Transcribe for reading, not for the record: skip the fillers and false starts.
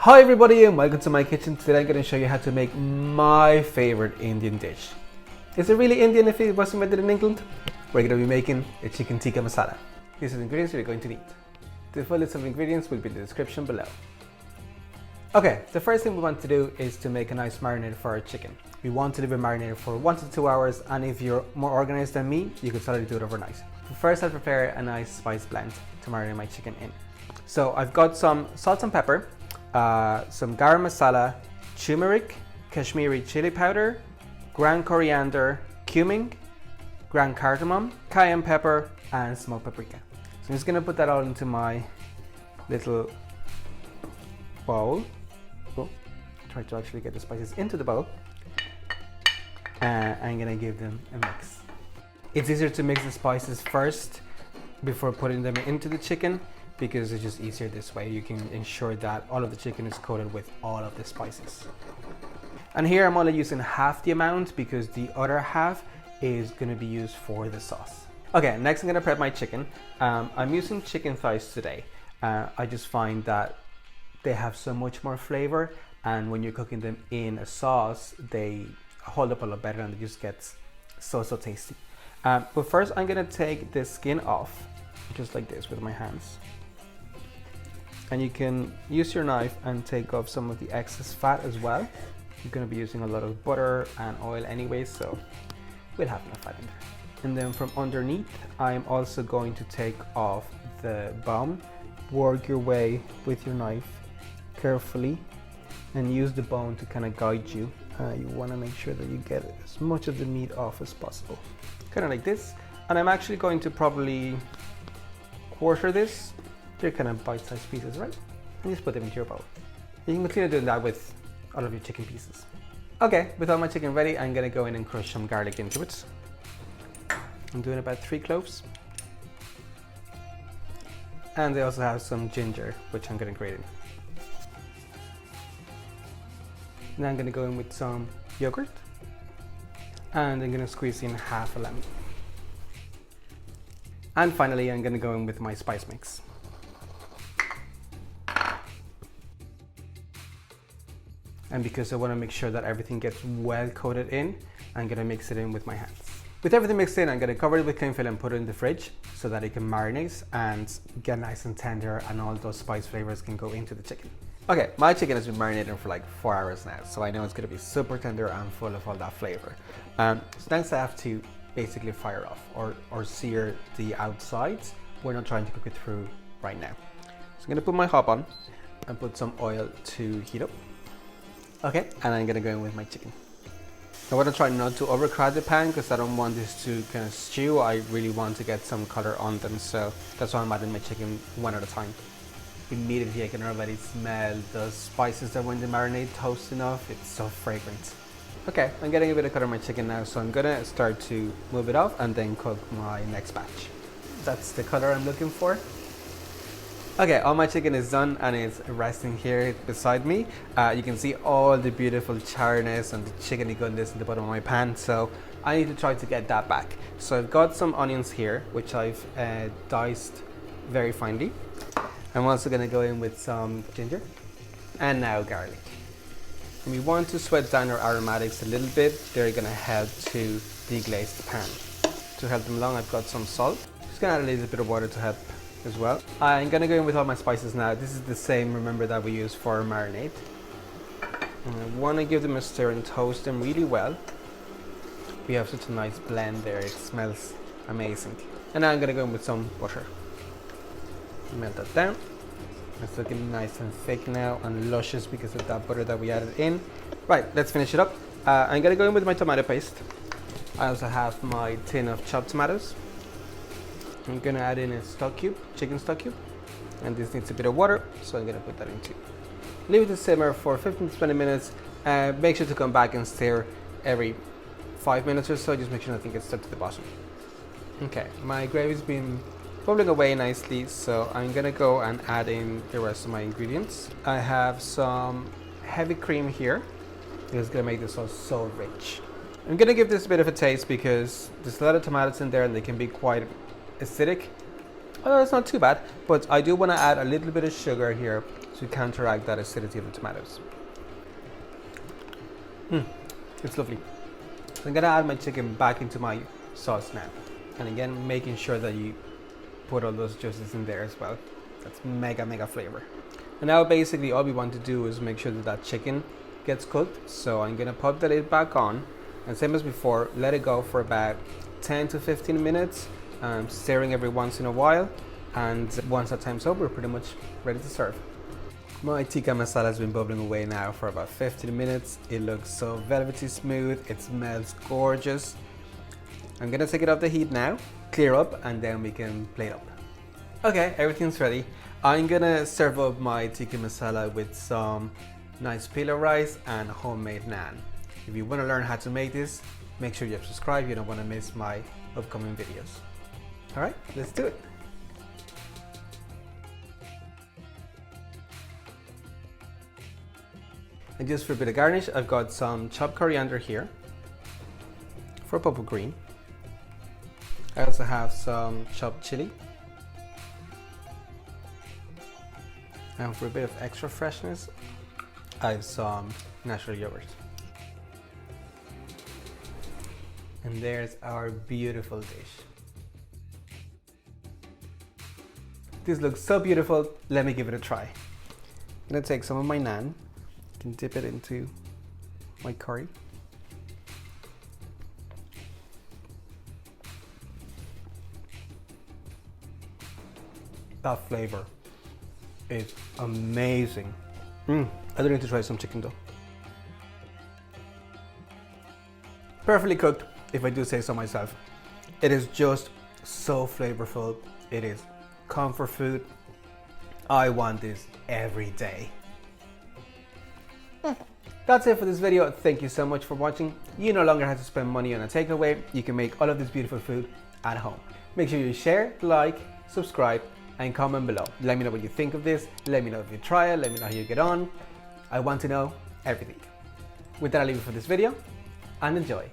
Hi everybody and welcome to my kitchen. Today I'm going to show you how to make my favorite Indian dish. Is it really Indian if it was invented in England? We're going to be making a chicken tikka masala. These are the ingredients you're going to need. The full list of ingredients will be in the description below. Okay, the first thing we want to do is to make a nice marinade for our chicken. We want to leave it marinated for 1 to 2 hours, and if you're more organized than me, you can totally do it overnight. But first I'll prepare a nice spice blend to marinate my chicken in. So I've got some salt and pepper, some Garam Masala, Turmeric, Kashmiri chili powder, ground coriander, Cumin, ground Cardamom, Cayenne pepper, and smoked paprika. So I'm just going to put that all into my little bowl. Try to actually get the spices into the bowl. I'm going to give them a mix. It's easier to mix the spices first before putting them into the chicken, because it's just easier this way. You can ensure that all of the chicken is coated with all of the spices. And here I'm only using half the amount because the other half is going to be used for the sauce. Okay, next I'm going to prep my chicken. I'm using chicken thighs today. I just find that they have so much more flavor, and when you're cooking them in a sauce, they hold up a lot better and it just gets so tasty. But first I'm going to take the skin off, just like this with my hands. And you can use your knife and take off some of the excess fat as well. You're going to be using a lot of butter and oil anyway, so we'll have enough fat in there. And then from underneath, I'm also going to take off the bone. Work your way with your knife carefully and use the bone to kind of guide you. You want to make sure that you get as much of the meat off as possible. Kind of like this. And I'm actually going to probably quarter this. They're kind of bite-sized pieces, right? And just put them into your bowl. You can continue doing that with all of your chicken pieces. Okay, with all my chicken ready, I'm gonna go in and crush some garlic into it. I'm doing about 3 cloves. And I also have some ginger, which I'm gonna grate in. Now I'm gonna go in with some yogurt. And I'm gonna squeeze in half a lemon. And finally, I'm gonna go in with my spice mix. And because I want to make sure that everything gets well coated in, I'm going to mix it in with my hands. With everything mixed in, I'm going to cover it with cling film and put it in the fridge so that it can marinate and get nice and tender, and all those spice flavors can go into the chicken. Okay, my chicken has been marinating for like 4 hours now, so I know it's going to be super tender and full of all that flavor. So next I have to basically fire off or sear the outsides. We're not trying to cook it through right now. So I'm going to put my hob on and put some oil to heat up. Okay, and I'm gonna go in with my chicken. I want to try not to overcrowd the pan because I don't want this to kind of stew. I really want to get some color on them, so that's why I'm adding my chicken one at a time. Immediately I can already smell the spices that were in the marinade toasting off. It's so fragrant. Okay, I'm getting a bit of color on my chicken now, so I'm gonna start to move it off and then cook my next batch. That's the color I'm looking for. Okay, all my chicken is done and it's resting here beside me. You can see all the beautiful charness and the chickeny goodness in the bottom of my pan, so I need to try to get that back. So I've got some onions here, which I've diced very finely. I'm also going to go in with some ginger and now garlic. And we want to sweat down our aromatics a little bit. They're going to help to deglaze the pan. To help them along, I've got some salt. Just going to add a little bit of water to help as well. I'm gonna go in with all my spices now. This is the same, remember, that we use for marinade. And I want to give them a stir and toast them really well. We have such a nice blend there, it smells amazing. And now I'm gonna go in with some butter. Melt that down. It's looking nice and thick now and luscious because of that butter that we added in. Right, let's finish it up. I'm gonna go in with my tomato paste. I also have my tin of chopped tomatoes. I'm gonna add in a stock cube, chicken stock cube, and this needs a bit of water, so I'm gonna put that in too. Leave it to simmer for 15 to 20 minutes. Make sure to come back and stir every 5 minutes or so, just make sure nothing gets stuck to the bottom. Okay, my gravy's been bubbling away nicely, so I'm gonna go and add in the rest of my ingredients. I have some heavy cream here. This is gonna make this sauce so rich. I'm gonna give this a bit of a taste because there's a lot of tomatoes in there and they can be quite acidic. Although it's not too bad, but I do want to add a little bit of sugar here to counteract that acidity of the tomatoes. It's lovely. So I'm gonna add my chicken back into my sauce now. And again, making sure that you put all those juices in there as well. That's mega flavor. And now basically all we want to do is make sure that that chicken gets cooked. So I'm gonna pop the lid back on, and same as before, let it go for about 10 to 15 minutes, stirring every once in a while. And once that time's up, we're pretty much ready to serve. My tikka masala has been bubbling away now for about 15 minutes. It looks so velvety smooth. It smells gorgeous. I'm gonna take it off the heat now, clear up, and then we can plate up. Okay, everything's ready. I'm gonna serve up my tikka masala with some nice pilau rice and homemade naan. If you wanna learn how to make this, make sure you subscribe. You don't wanna miss my upcoming videos. All right, let's do it. And just for a bit of garnish, I've got some chopped coriander here for a purple green. I also have some chopped chili. And for a bit of extra freshness, I have some natural yogurt. And there's our beautiful dish. This looks so beautiful, let me give it a try. I'm gonna take some of my naan, can dip it into my curry. That flavor is amazing. I do need to try some chicken though. Perfectly cooked, if I do say so myself. It is just so flavorful. It is comfort food. I want this every day. That's it for this video. Thank you so much for watching. You no longer have to spend money on a takeaway. You can make all of this beautiful food at home. Make sure you share, like, subscribe, and comment below. Let me know what you think of this. Let me know if you try it. Let me know how you get on. I want to know everything. With that, I'll leave you for this video, and enjoy.